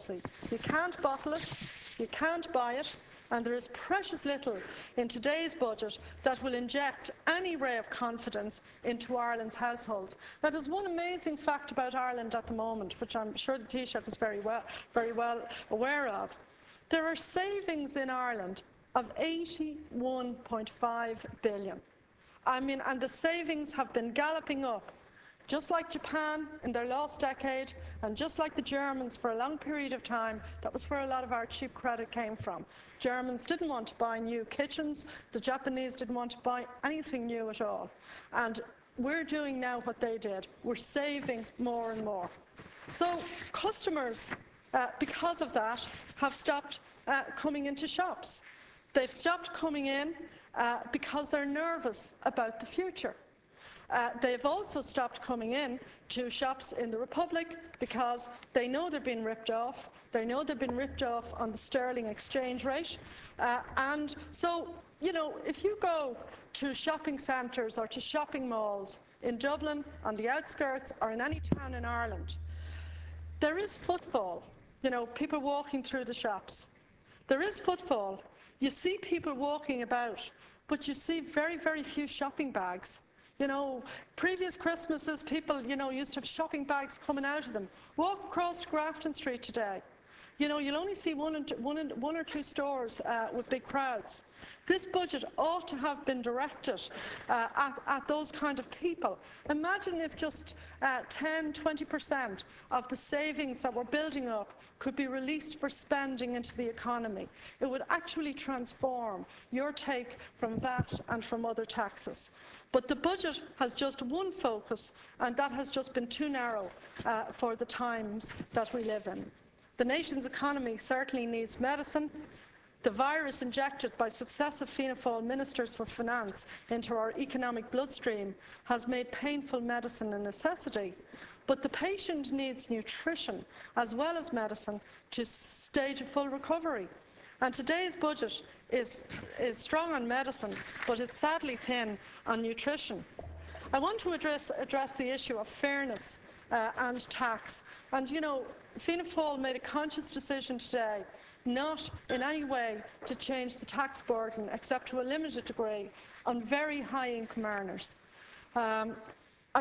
policy. You can't bottle it, you can't buy it, and there is precious little in today's budget that will inject any ray of confidence into Ireland's households. Now, there's one amazing fact about Ireland at the moment, which I'm sure the Taoiseach is very well aware of. There are savings in Ireland of 81.5 billion. And the savings have been galloping up, just like Japan in their last decade, and just like the Germans for a long period of time. That was where a lot of our cheap credit came from. Germans didn't want to buy new kitchens. The Japanese didn't want to buy anything new at all. And we're doing now what they did. We're saving more and more. So customers, because of that, have stopped coming into shops. They've stopped coming in because they're nervous about the future. They've also stopped coming in to shops in the Republic because they know they're being ripped off. They know they've been ripped off on the sterling exchange rate. And so, you know, if you go to shopping centres or to shopping malls in Dublin, on the outskirts, or in any town in Ireland, there is footfall, you know, people walking through the shops. There is footfall. You see people walking about, but you see very, very few shopping bags. You know, previous Christmases, people, you know, used to have shopping bags coming out of them. Walk across to Grafton Street today. You know, you'll only see one or two stores with big crowds. This budget ought to have been directed at those kind of people. Imagine if just 10–20% of the savings that we're building up could be released for spending into the economy. It would actually transform your take from VAT and from other taxes. But the budget has just one focus, and that has just been too narrow for the times that we live in. The nation's economy certainly needs medicine. The virus injected by successive Fianna Fáil ministers for finance into our economic bloodstream has made painful medicine a necessity. But the patient needs nutrition as well as medicine to stage a full recovery. And today's budget is strong on medicine, but it's sadly thin on nutrition. I want to address the issue of fairness and tax. And, you know, Fianna Fáil made a conscious decision today not in any way to change the tax burden, except to a limited degree, on very high-income earners. I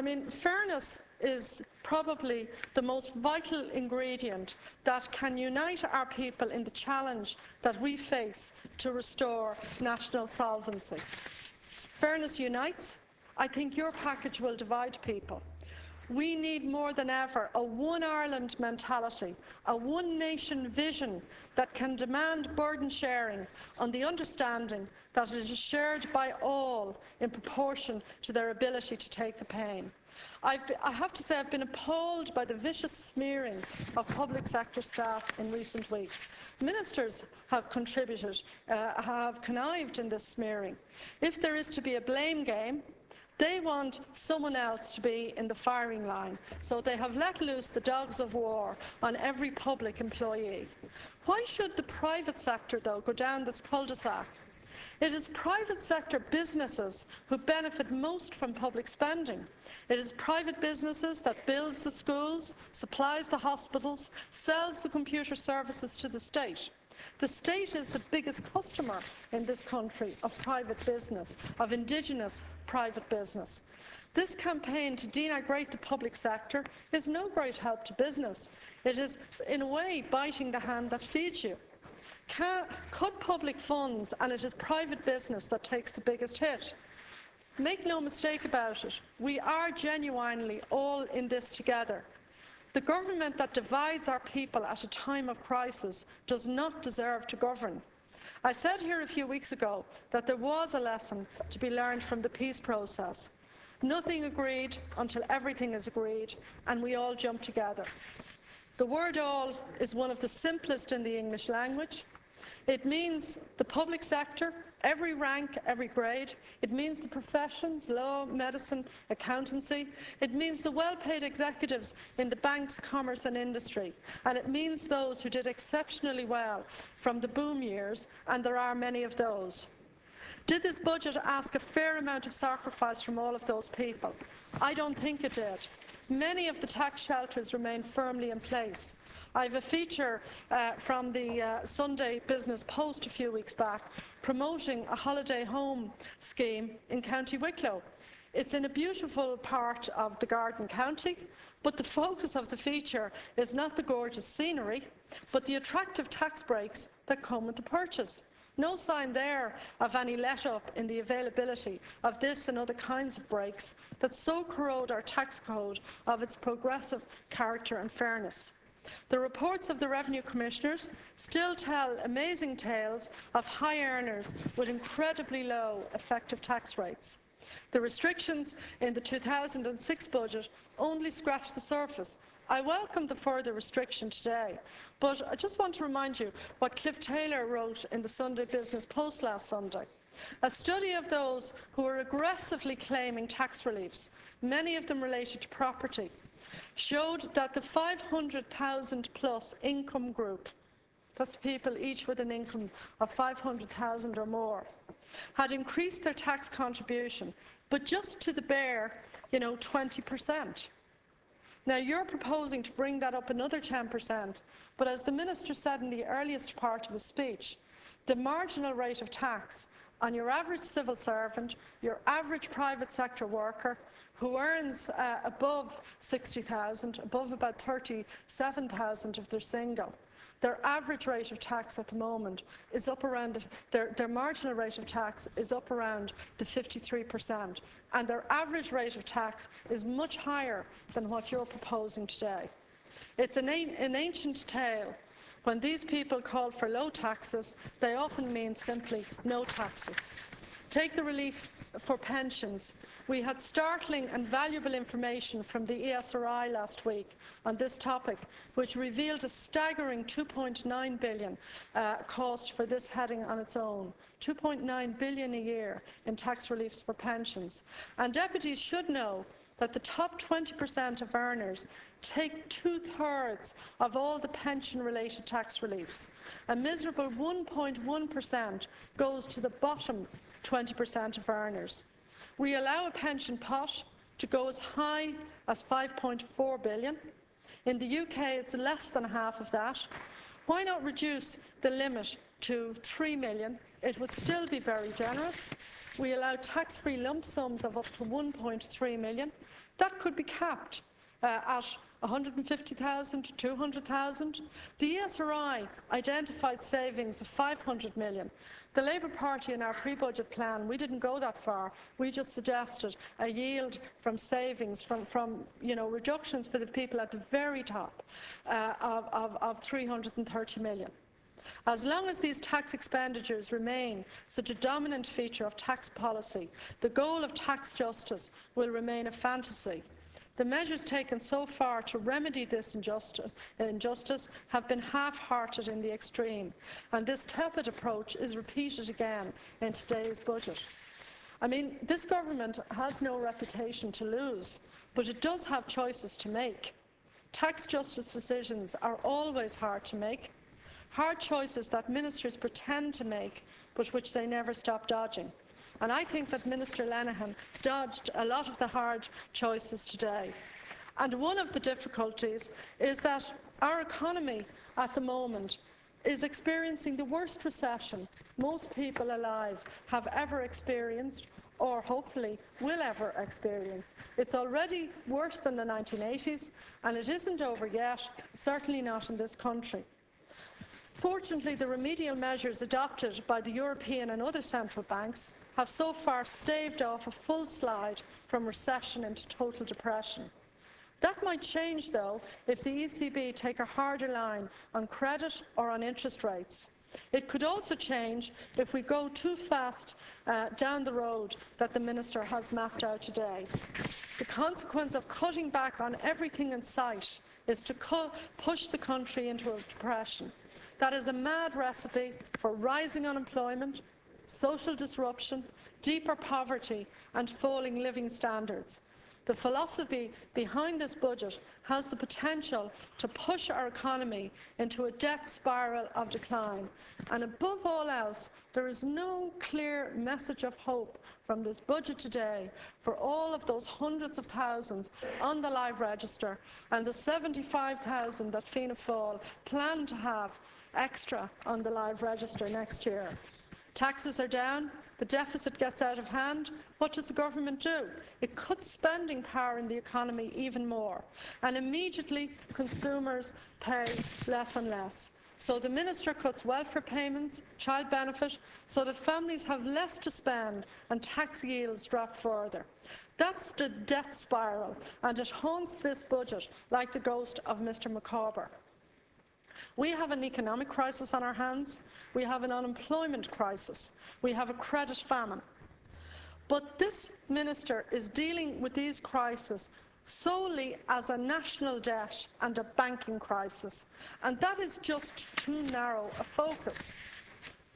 mean, fairness is probably the most vital ingredient that can unite our people in the challenge that we face to restore national solvency. Fairness unites. I think your package will divide people. We need more than ever a one Ireland mentality, a one nation vision that can demand burden sharing on the understanding that it is shared by all in proportion to their ability to take the pain. I have to say I've been appalled by the vicious smearing of public sector staff in recent weeks. Ministers have contributed, have connived in this smearing. If there is to be a blame game, they want someone else to be in the firing line, so they have let loose the dogs of war on every public employee. Why should the private sector, though, go down this cul-de-sac? It is private sector businesses who benefit most from public spending. It is private businesses that builds the schools, supplies the hospitals, sells the computer services to the state. The state is the biggest customer in this country of private business, of indigenous private business. This campaign to denigrate the public sector is no great help to business. It is, in a way, biting the hand that feeds you. Cut public funds and it is private business that takes the biggest hit. Make no mistake about it, we are genuinely all in this together. The government that divides our people at a time of crisis does not deserve to govern. I said here a few weeks ago that there was a lesson to be learned from the peace process. Nothing agreed until everything is agreed, and we all jump together. The word all is one of the simplest in the English language. It means the public sector, every rank, every grade. It means the professions, law, medicine, accountancy. It means the well-paid executives in the banks, commerce and industry. And it means those who did exceptionally well from the boom years, and there are many of those. Did this budget ask a fair amount of sacrifice from all of those people? I don't think it did. Many of the tax shelters remain firmly in place. I have a feature from the Sunday Business Post a few weeks back promoting a holiday home scheme in County Wicklow. It's in a beautiful part of the Garden County, but the focus of the feature is not the gorgeous scenery, but the attractive tax breaks that come with the purchase. No sign there of any let-up in the availability of this and other kinds of breaks that so corrode our tax code of its progressive character and fairness. The reports of the Revenue Commissioners still tell amazing tales of high earners with incredibly low effective tax rates. The restrictions in the 2006 budget only scratch the surface. I welcome the further restriction today, but I just want to remind you what Cliff Taylor wrote in the Sunday Business Post last Sunday. A study of those who are aggressively claiming tax reliefs, many of them related to property, showed that the 500,000 plus income group, that's people each with an income of 500,000 or more, had increased their tax contribution, but just to the bare, 20%. Now, you're proposing to bring that up another 10%, but as the Minister said in the earliest part of his speech, the marginal rate of tax on your average civil servant, your average private sector worker, who earns above 60,000, above about 37,000 if they're single, their average rate of tax at the moment is up around, their marginal rate of tax is up around the 53%, and their average rate of tax is much higher than what you're proposing today. It's an ancient tale. When these people call for low taxes, they often mean simply no taxes. Take the relief for pensions. We had startling and valuable information from the ESRI last week on this topic, which revealed a staggering $2.9 billion cost for this heading on its own. $2.9 billion a year in tax reliefs for pensions. And deputies should know that the top 20% of earners take 2/3 of all the pension-related tax reliefs. A miserable 1.1% goes to the bottom 20% of earners. We allow a pension pot to go as high as $5.4 billion. In the UK, it's less than half of that. Why not reduce the limit to $3 million? It would still be very generous. We allow tax-free lump sums of up to $1.3 million. That could be capped at 150,000 to 200,000. The ESRI identified savings of 500 million. The Labour Party in our pre-budget plan, we didn't go that far. We just suggested a yield from savings, from reductions for the people at the very top of 330 million. As long as these tax expenditures remain such a dominant feature of tax policy, the goal of tax justice will remain a fantasy. The measures taken so far to remedy this injustice have been half-hearted in the extreme, and this tepid approach is repeated again in today's budget. I mean, this government has no reputation to lose, but it does have choices to make. Tax justice decisions are always hard to make, hard choices that ministers pretend to make, but which they never stop dodging. And I think that Minister Lenihan dodged a lot of the hard choices today. And one of the difficulties is that our economy at the moment is experiencing the worst recession most people alive have ever experienced, or hopefully will ever experience. It's already worse than the 1980s, and it isn't over yet, certainly not in this country. Fortunately, the remedial measures adopted by the European and other central banks have so far staved off a full slide from recession into total depression. That might change, though, if the ECB take a harder line on credit or on interest rates. It could also change if we go too fast down the road that the Minister has mapped out today. The consequence of cutting back on everything in sight is to push the country into a depression. That is a mad recipe for rising unemployment, social disruption, deeper poverty and falling living standards. The philosophy behind this budget has the potential to push our economy into a debt spiral of decline. And above all else, there is no clear message of hope from this budget today for all of those hundreds of thousands on the live register and the 75,000 that Fianna Fáil plan to have extra on the live register next year. Taxes are down, the deficit gets out of hand. What does the government do? It cuts spending power in the economy even more, and immediately consumers pay less and less. So the Minister cuts welfare payments, child benefit, so that families have less to spend and tax yields drop further. That's the debt spiral, and it haunts this budget like the ghost of Mr Micawber. We have an economic crisis on our hands. We have an unemployment crisis. We have a credit famine. But this minister is dealing with these crises solely as a national debt and a banking crisis. And that is just too narrow a focus.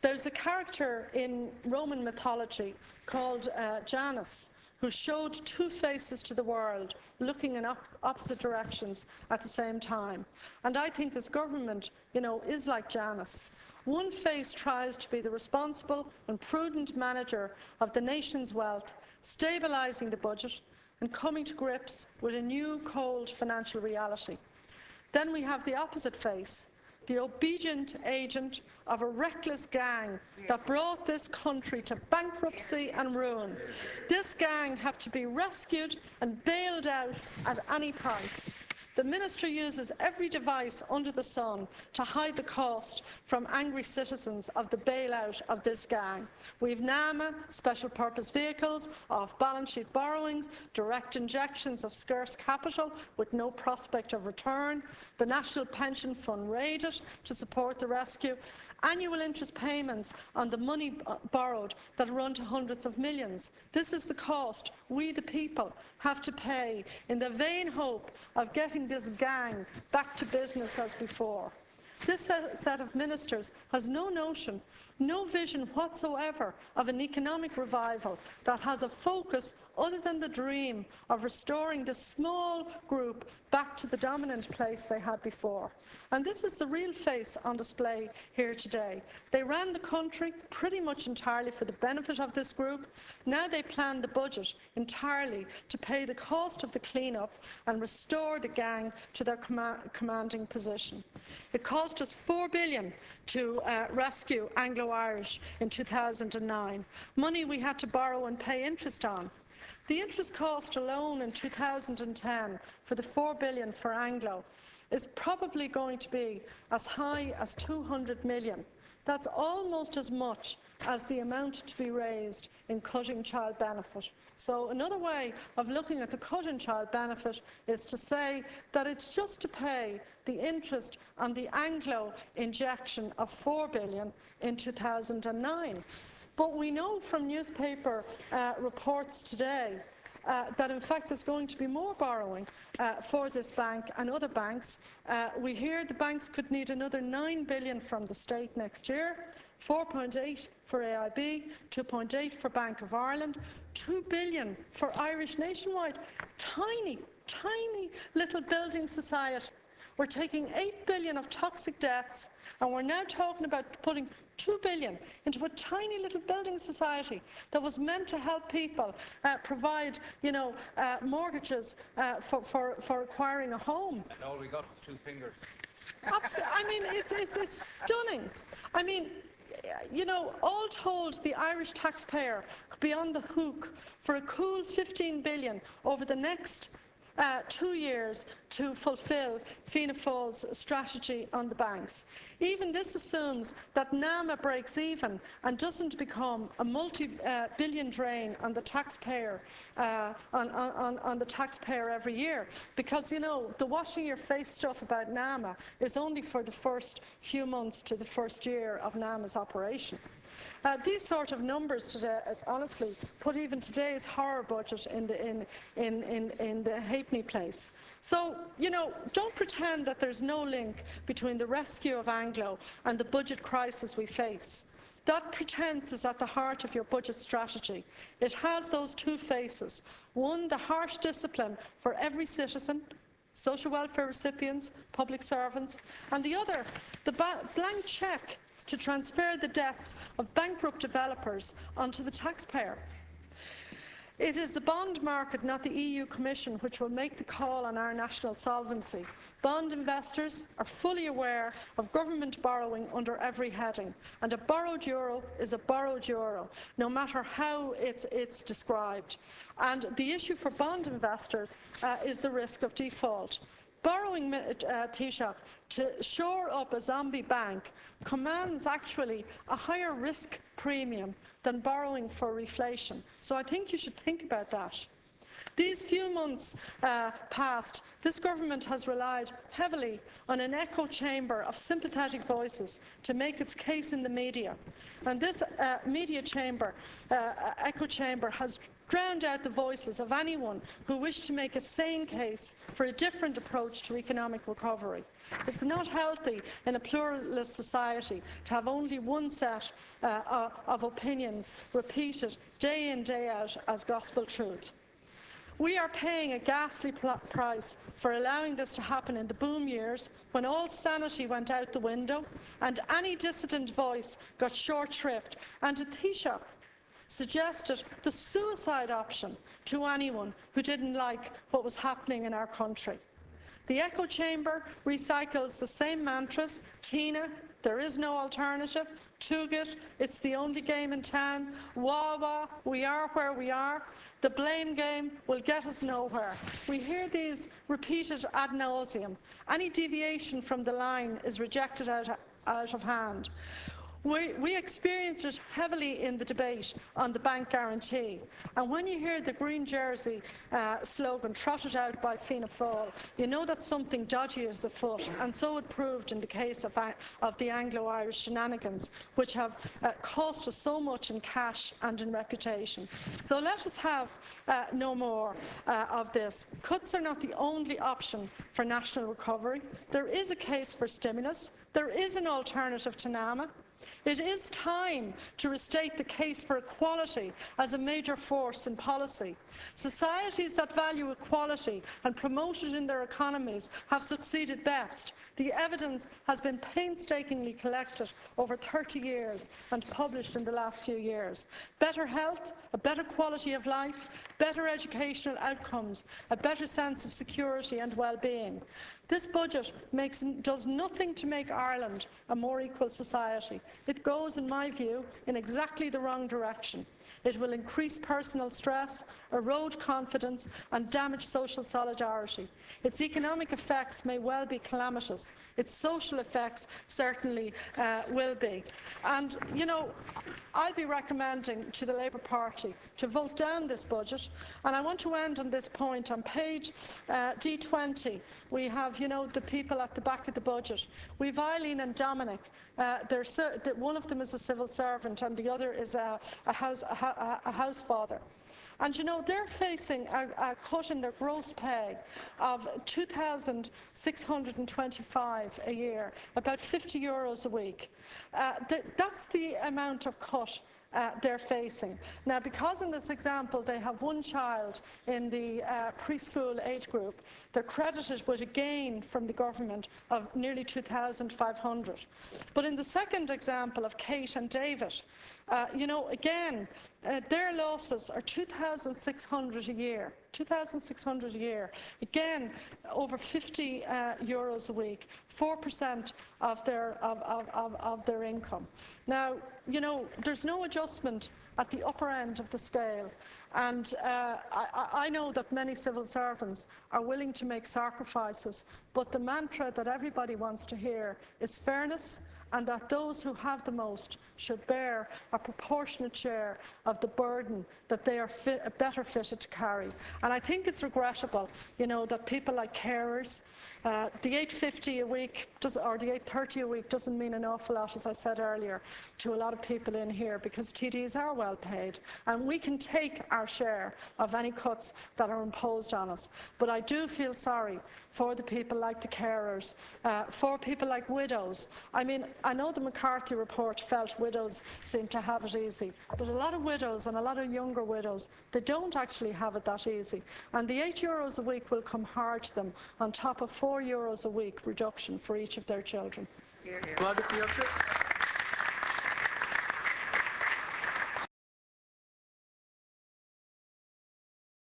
There's a character in Roman mythology called Janus, who showed two faces to the world, looking in opposite directions at the same time. And I think this government, is like Janus. One face tries to be the responsible and prudent manager of the nation's wealth, stabilising the budget and coming to grips with a new cold financial reality. Then we have the opposite face, the obedient agent of a reckless gang that brought this country to bankruptcy and ruin. This gang have to be rescued and bailed out at any price. The minister uses every device under the sun to hide the cost from angry citizens of the bailout of this gang. We've NAMA, special purpose vehicles, off-balance sheet borrowings, direct injections of scarce capital with no prospect of return, the National Pension Fund raided to support the rescue, annual interest payments on the money borrowed that run to hundreds of millions. This is the cost we, the people, have to pay in the vain hope of getting this gang back to business as before. This set of ministers has no notion, no vision whatsoever of an economic revival that has a focus other than the dream of restoring this small group back to the dominant place they had before. And this is the real face on display here today. They ran the country pretty much entirely for the benefit of this group. Now they plan the budget entirely to pay the cost of the clean-up and restore the gang to their commanding position. It cost us $4 billion to rescue Anglo-Irish in 2009, money we had to borrow and pay interest on. The interest cost alone in 2010 for the $4 billion for Anglo is probably going to be as high as $200 million. That's almost as much as the amount to be raised in cutting child benefit. So another way of looking at the cut in child benefit is to say that it's just to pay the interest on the Anglo injection of $4 billion in 2009. But we know from newspaper reports today that in fact there's going to be more borrowing for this bank and other banks. We hear the banks could need another $9 billion from the state next year, 4.8 for AIB, 2.8 for Bank of Ireland, 2 billion for Irish Nationwide. Tiny, tiny little building society. We're taking 8 billion of toxic debts, and we're now talking about putting 2 billion into a tiny little building society that was meant to help people provide, mortgages for acquiring a home. And all we got was 2 fingers. I mean, it's stunning. I mean, all told, the Irish taxpayer could be on the hook for a cool 15 billion over the next 2 years to fulfil Fianna Fáil's strategy on the banks. Even this assumes that NAMA breaks even and doesn't become a multi-billion drain on the taxpayer on the taxpayer every year, because the washing your face stuff about NAMA is only for the first few months to the first year of NAMA's operation. These sort of numbers today, honestly, put even today's horror budget in the halfpenny place. So, don't pretend that there's no link between the rescue of Anglo and the budget crisis we face. That pretense is at the heart of your budget strategy. It has those two faces. One, the harsh discipline for every citizen, social welfare recipients, public servants, and the other, the blank cheque to transfer the debts of bankrupt developers onto the taxpayer. It is the bond market, not the EU Commission, which will make the call on our national solvency. Bond investors are fully aware of government borrowing under every heading, and a borrowed euro is a borrowed euro, no matter how it's described. And the issue for bond investors is the risk of default. Borrowing, Taoiseach, to shore up a zombie bank commands actually a higher risk premium than borrowing for reflation. So I think you should think about that. These few months past, this government has relied heavily on an echo chamber of sympathetic voices to make its case in the media. And this media chamber, echo chamber, has drowned out the voices of anyone who wished to make a sane case for a different approach to economic recovery. It's not healthy in a pluralist society to have only one set of opinions repeated day in, day out as gospel truth. We are paying a ghastly price for allowing this to happen in the boom years, when all sanity went out the window and any dissident voice got short shrift, and the Taoiseach suggested the suicide option to anyone who didn't like what was happening in our country. The echo chamber recycles the same mantras: Tina, there is no alternative; Tuget, it's the only game in town; Wawa, we are where we are; the blame game will get us nowhere. We hear these repeated ad nauseum. Any deviation from the line is rejected out of hand. We experienced it heavily in the debate on the bank guarantee. And when you hear the green jersey slogan trotted out by Fianna Fáil, you know that something dodgy is afoot. And so it proved in the case of the Anglo-Irish shenanigans, which have cost us so much in cash and in reputation. So let us have no more of this. Cuts are not the only option for national recovery. There is a case for stimulus. There is an alternative to NAMA. It is time to restate the case for equality as a major force in policy. Societies that value equality and promote it in their economies have succeeded best. The evidence has been painstakingly collected over 30 years and published in the last few years. Better health, a better quality of life, better educational outcomes, a better sense of security and well-being. This budget does nothing to make Ireland a more equal society. It goes, in my view, in exactly the wrong direction. It will increase personal stress, erode confidence and damage social solidarity. Its economic effects may well be calamitous. Its social effects certainly will be. And, you know, I'll be recommending to the Labour Party to vote down this budget. And I want to end on this point. On page D20, we have, you know, the people at the back of the budget. We've Eileen and Dominic. One of them is a civil servant and the other is a house father. And you know, they're facing a cut in their gross pay of €2,625 a year, about €50 a week. That's the amount of cut they're facing. Now, because in this example they have one child in the preschool age group, they're credited with a gain from the government of nearly €2,500. But in the second example of Kate and David, you know, again, their losses are €2,600 a year. €2,600 a year. Again, over €50 a week, 4% of their income. Now, you know, there's no adjustment at the upper end of the scale. And I know that many civil servants are willing to make sacrifices, but the mantra that everybody wants to hear is fairness, and that those who have the most should bear a proportionate share of the burden that they are better fitted to carry. And I think it's regrettable, you know, that people like carers, the $8.50 a week or the $8.30 a week doesn't mean an awful lot, as I said earlier, to a lot of people in here, because TDs are well well paid, and we can take our share of any cuts that are imposed on us. But I do feel sorry for the people like the carers, for people like widows. I mean, I know the McCarthy report felt widows seem to have it easy, but a lot of widows and a lot of younger widows, they don't actually have it that easy. And the €8 a week will come hard to them on top of €4 a week reduction for each of their children. Hear, hear.